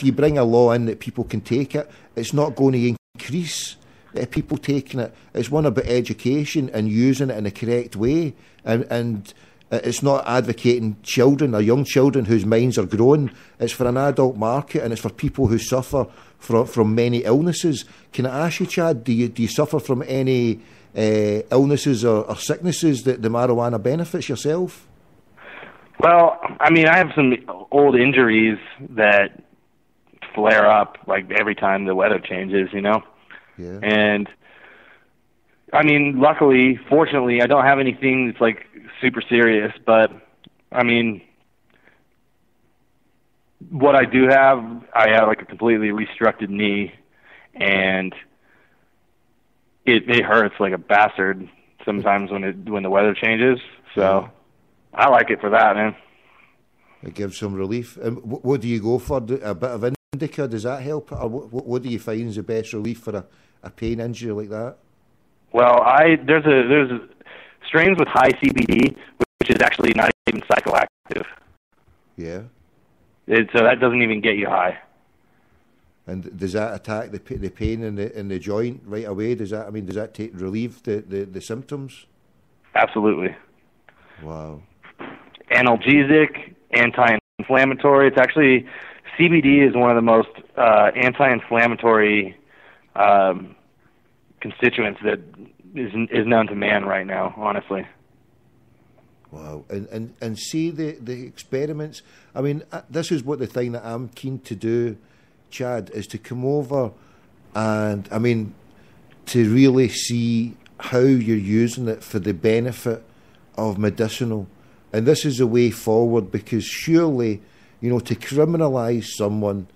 you bring a law in that people can take it, it's not going to increase people taking it. It's one about education and using it in a correct way, and it's not advocating children or young children whose minds are growing. It's for an adult market, and it's for people who suffer from many illnesses. Can I ask you, Chad, do you suffer from any illnesses or sicknesses that the marijuana benefits yourself? Well, I mean, I have some old injuries that flare up like every time the weather changes, you know? Yeah. And, I mean, luckily, fortunately, I don't have anything that's like super serious, but, I mean, what I do have, I have like a completely restructured knee, and it hurts like a bastard sometimes when the weather changes, so I like it for that, man. It gives some relief. What do you go for? A bit of indica, does that help? Or what do you find is the best relief for a pain injury like that? Well, there's strains with high CBD, which is actually not even psychoactive. Yeah. So that doesn't even get you high. And does that attack the pain in the joint right away? Does that relieve the symptoms? Absolutely. Wow. Analgesic, anti-inflammatory. It's actually, CBD is one of the most anti-inflammatory constituents that is known to man right now, honestly. Wow. And see the experiments. I mean, this is what the thing that I'm keen to do, Chad, is to come over and, I mean, to really see how you're using it for the benefit of medicinal. And this is a way forward, because surely, you know, to criminalise someone,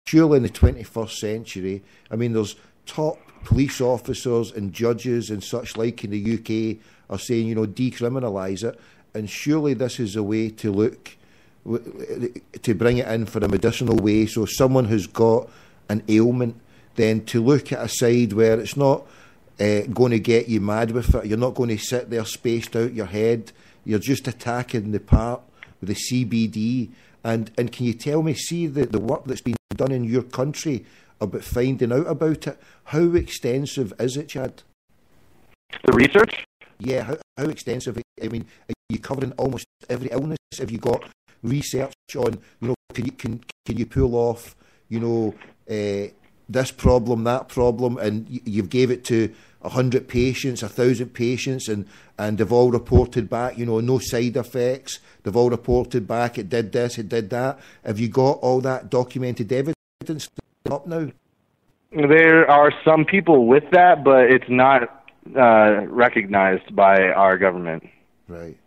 surely in the 21st century, I mean, there's top police officers and judges and such like in the UK are saying, you know, decriminalise it. And surely this is a way to look, to bring it in for a medicinal way. So someone who's got an ailment, then to look at a side where it's not going to get you mad with it. You're not going to sit there spaced out your head. You're just attacking the part with the CBD. And can you tell me, see the work that's been done in your country about finding out about it? How extensive is it, Chad? The research? Yeah, how extensive? I mean, are you covering almost every illness? Have you got research on, you know, can you pull off, you know, this problem, that problem, and you've gave it to 100 patients, 1,000 patients, and they've all reported back, you know, no side effects. They've all reported back, it did this, it did that. Have you got all that documented evidence up now? There are some people with that, but it's not recognized by our government. Right.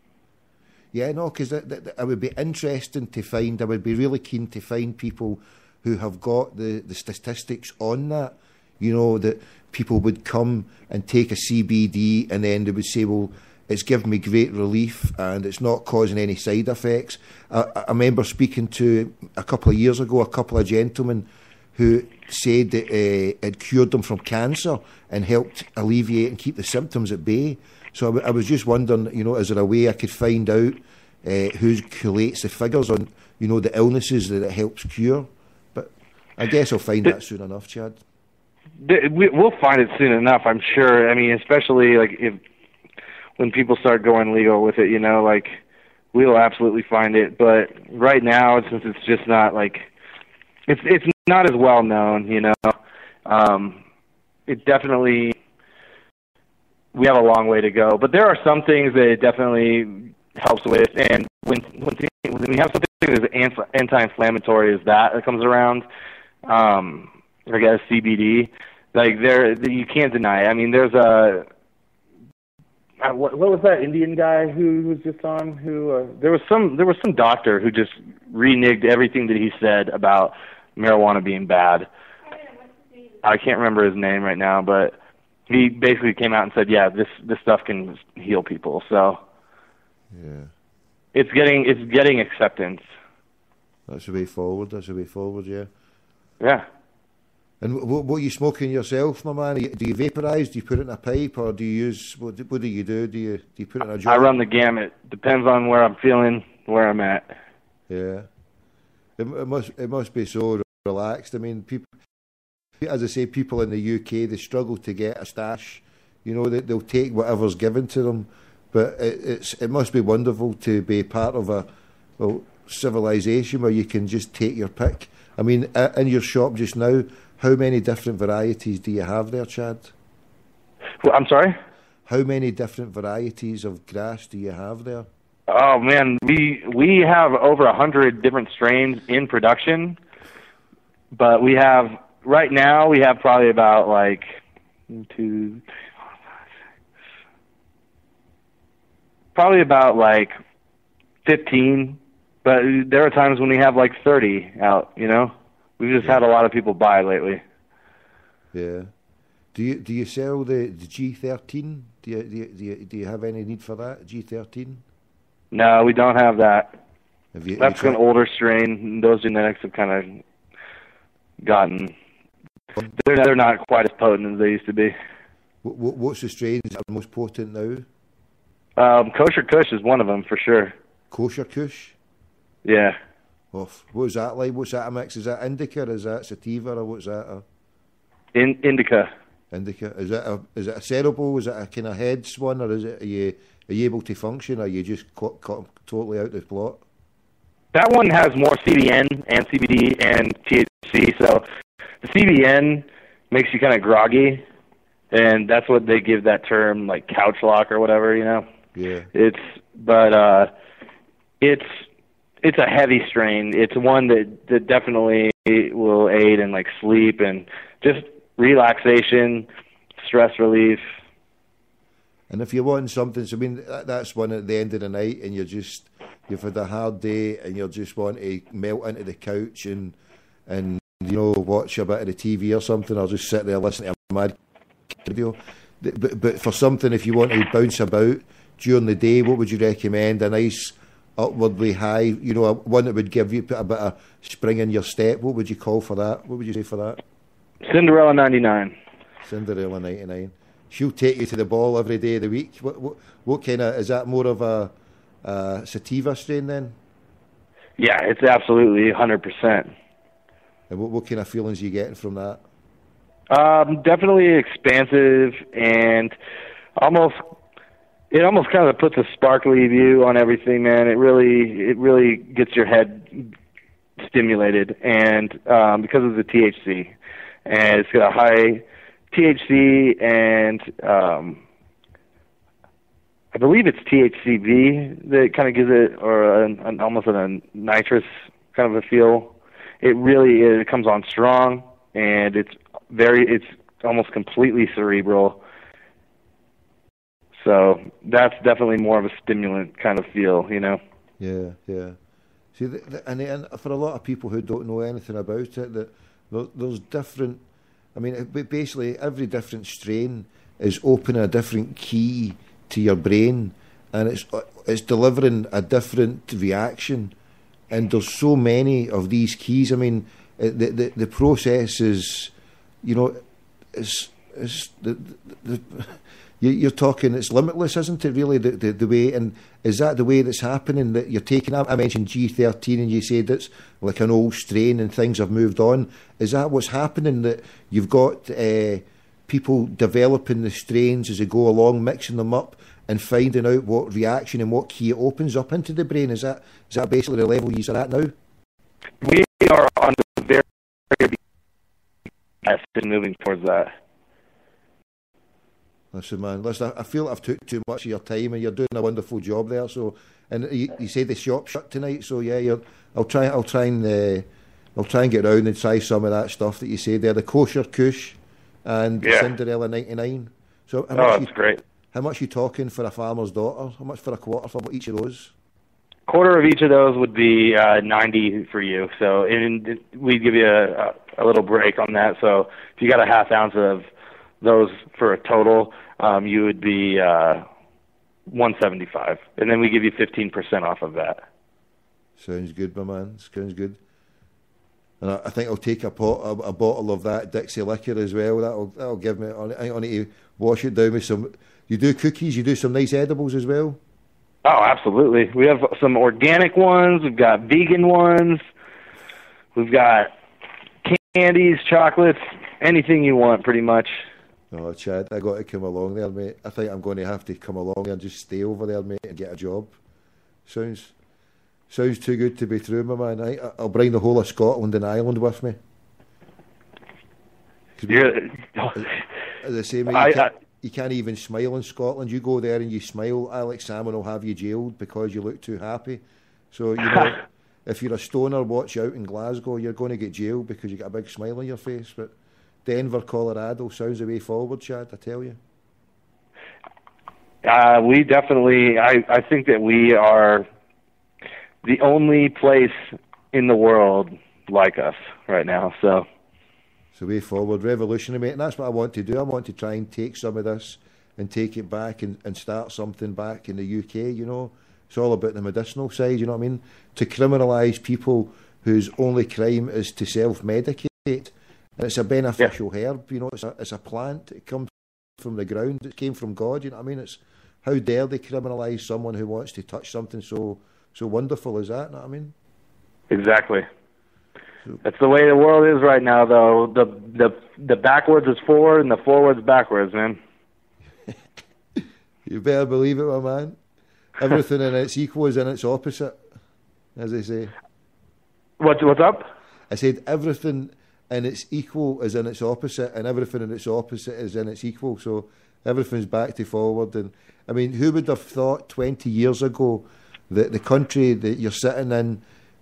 Yeah, no, because I would be interesting to find, I would be really keen to find people who have got the statistics on that, you know, that people would come and take a CBD and then they would say, well, it's given me great relief and it's not causing any side effects. I remember speaking to, a couple of years ago, a couple of gentlemen who said that it cured them from cancer and helped alleviate and keep the symptoms at bay. So I was just wondering, you know, is there a way I could find out who collates the figures on, you know, the illnesses that it helps cure? But I guess I'll find that soon enough, Chad. We'll find it soon enough, I'm sure. I mean, especially like when people start going legal with it, you know, like we'll absolutely find it. But right now, since it's just not like it's not as well known, you know. It definitely, we have a long way to go. But there are some things that it definitely helps with. And when we have something as anti-inflammatory as that comes around, I guess CBD, like you can't deny it. I mean, there's what was that Indian guy who was just on? There was some doctor who just reneged everything that he said about marijuana being bad. I can't remember his name right now, but he basically came out and said, "Yeah, this stuff can heal people." So, yeah, it's getting acceptance. That's the way forward. That's the way forward. Yeah. Yeah. And what are you smoking yourself, my man? Do you vaporize? Do you put it in a pipe, or do you use what do you do? Do you put it in a joint? I run the gamut. Depends on where I'm feeling, where I'm at. Yeah. It must be so. relaxed. I mean, people, as I say, people in the UK, they struggle to get a stash. You know, they'll take whatever's given to them. But it must be wonderful to be part of a civilization where you can just take your pick. I mean, in your shop just now, how many different varieties do you have there, Chad? Well, I'm sorry? How many different varieties of grass do you have there? Oh, man, we have over 100 different strains in production. But right now, we have probably about like 1, 2, 3, 4, 5, 6. Probably about like 15. But there are times when we have like 30 out, you know? We've just had a lot of people buy lately. Yeah. Do you sell the G13? Do you have any need for that, G13? No, we don't have that. That's an older strain. Those genetics have kind of gotten... They're not quite as potent as they used to be. What's the strains that are most potent now? Kosher Kush is one of them, for sure. Kosher Kush? Yeah. Oh, what is that like? What's that a mix? Is that indica, or is that sativa, or what's that? Indica. Indica. Is it a cerebral? Is it a kind of heads one, or are you able to function, or are you just caught totally out the plot? That one has more CBN and CBD and THC. So the CBN makes you kind of groggy, and that's what they give that term, like couch lock or whatever, you know. Yeah. It's a heavy strain. It's one that definitely will aid in like sleep and just relaxation, stress relief. And if you want something, so I mean, that's one at the end of the night, and you've had a hard day, and you just want to melt into the couch and you know, watch a bit of the TV or something, or just sit there listening to a mad video. But for something, if you want to bounce about during the day, what would you recommend? A nice upwardly high, you know, one that would give you a bit of spring in your step. What would you call for that? What would you say for that? Cinderella 99. Cinderella 99. She'll take you to the ball every day of the week. What kind of, is that more of a sativa strain then? Yeah, it's absolutely 100%. And what kind of feelings are you getting from that? Definitely expansive, and it almost kind of puts a sparkly view on everything, man. It really gets your head stimulated, and because of the THC, and it's got a high THC, and I believe it's THCV that kind of gives it, or almost a nitrous kind of a feel. It really is. It comes on strong, and it's almost completely cerebral. So that's definitely more of a stimulant kind of feel, you know. Yeah, yeah. See, and for a lot of people who don't know anything about it, that there's different. I mean, basically every different strain is opening a different key to your brain, and it's delivering a different reaction. And there's so many of these keys. I mean, the process is, you know, you're talking, it's limitless, isn't it, really, the way, and is that the way that's happening, that you're taking, I mentioned G13, and you said it's like an old strain and things have moved on. Is that what's happening, that you've got people developing the strains as they go along, mixing them up, and finding out what reaction and what key it opens up into the brain? Is that basically the level you're at now? We are on the very best in moving towards that. Listen, man. Listen, I feel I've took too much of your time, and you're doing a wonderful job there. So, and you said the shop shut tonight. So yeah, I'll try and get around and try some of that stuff that you said there. The Kosher Kush and Cinderella 99. So that's great. How much are you talking for a farmer's daughter? How much for a quarter for each of those? Quarter of each of those would be 90 for you. So we'd give you a little break on that. So if you got a half ounce of those for a total, you would be 175, and then we give you 15% off of that. Sounds good, my man. Sounds good. And I think I'll take a bottle of that Dixie liquor as well. That'll give me. I need to wash it down with some. You do cookies. You do some nice edibles as well. Oh, absolutely. We have some organic ones. We've got vegan ones. We've got candies, chocolates, anything you want, pretty much. Oh, Chad, I got to come along there, mate. I think I'm going to have to come along and just stay over there, mate, and get a job. Sounds too good to be true, my man. I'll bring the whole of Scotland and Ireland with me. As I say, mate, you can't even smile in Scotland. You go there and you smile, Alex Salmon will have you jailed because you look too happy. So, if you're a stoner, watch out in Glasgow. You're going to get jailed because you got a big smile on your face. But Denver, Colorado sounds the way forward, Chad, I tell you. We definitely, I think that we are the only place in the world like us right now. So it's the way forward, revolutionary, mate. And that's what I want to do. I want to try and take some of this and take it back and start something back in the UK, It's all about the medicinal side, you know what I mean? To criminalise people whose only crime is to self-medicate. And it's a beneficial herb, it's a plant. It comes from the ground. It came from God, you know what I mean? It's how dare they criminalise someone who wants to touch something so wonderful as that, you know what I mean? Exactly. That's the way the world is right now, though. The backwards is forward and the forward's backwards, man. You better believe it, my man. Everything in its equal is in its opposite, as they say. What's up? I said everything in its equal is in its opposite, and everything in its opposite is in its equal. So everything's back to forward. And I mean, who would have thought 20 years ago that the country that you're sitting in,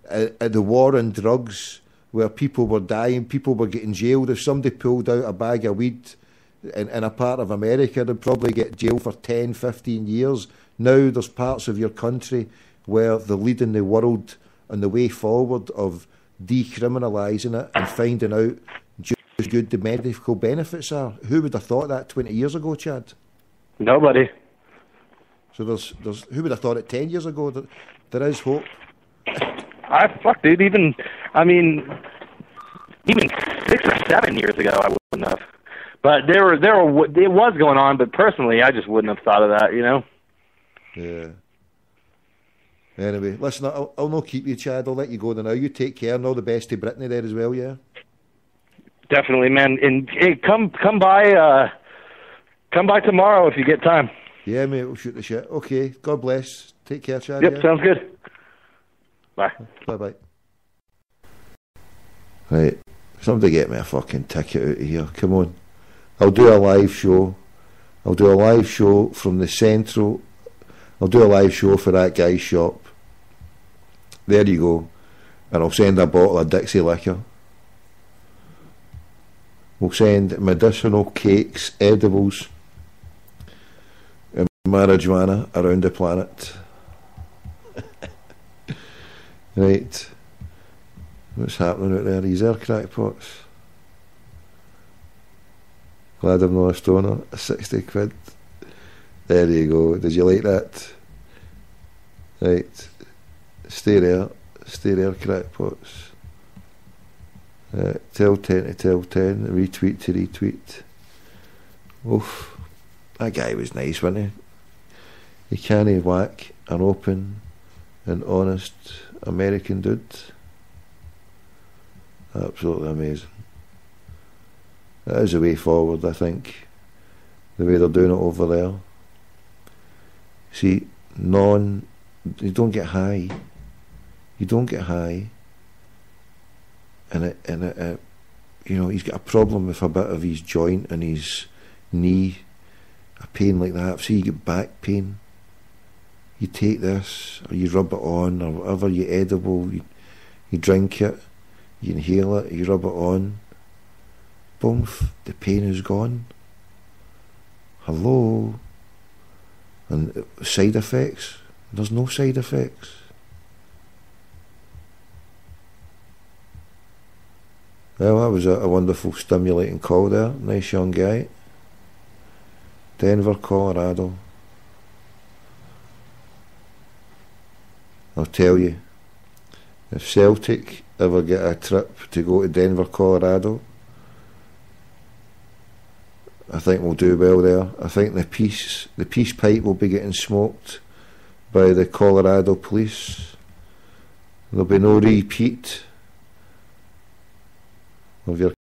at the war on drugs, where people were dying, people were getting jailed. If somebody pulled out a bag of weed in a part of America, they'd probably get jailed for 10, 15 years. Now there's parts of your country where they're leading the world on the way forward of decriminalising it and finding out just how good the medical benefits are. Who would have thought that 20 years ago, Chad? Nobody. So there's who would have thought it 10 years ago that there is hope? Dude, even 6 or 7 years ago, I wouldn't have. But it was going on, but personally, I just wouldn't have thought of that, Yeah. Anyway, listen, I'll not keep you, Chad. I'll let you go now. You take care, and all the best to Brittany there as well, yeah? Definitely, man. And hey, come by tomorrow if you get time. Yeah, mate, we'll shoot the shit. Okay, God bless. Take care, Chad. Yep, yeah? Sounds good. Bye. Bye-bye. Right, somebody get me a fucking ticket out of here. Come on. I'll do a live show. I'll do a live show from the Central. I'll do a live show for that guy's shop. There you go. And I'll send a bottle of Dixie liquor. We'll send medicinal cakes, edibles, and marijuana around the planet. Right. What's happening out there? He's there, crackpots. Glad I'm not a stoner. 60 quid. There you go. Did you like that? Right. Stay there, crackpots. Tell 10 to tell 10. Retweet to retweet. Oof. That guy was nice, wasn't he? He can't whack an open and honest American dude. Absolutely amazing. That is the way forward, I think. The way they're doing it over there. See, you don't get high. You don't get high. And he's got a problem with a bit of his joint and his knee, a pain like that. See, you get back pain. You take this, or you rub it on, or whatever, you edible, you drink it, you inhale it, you rub it on. Boom, the pain is gone. Hello. And side effects? There's no side effects. Well, that was a wonderful, stimulating call there. Nice young guy. Denver, Colorado. I'll tell you, if Celtic ever get a trip to go to Denver, Colorado, I think we'll do well there. I think the peace pipe will be getting smoked by the Colorado police. There'll be no repeat of your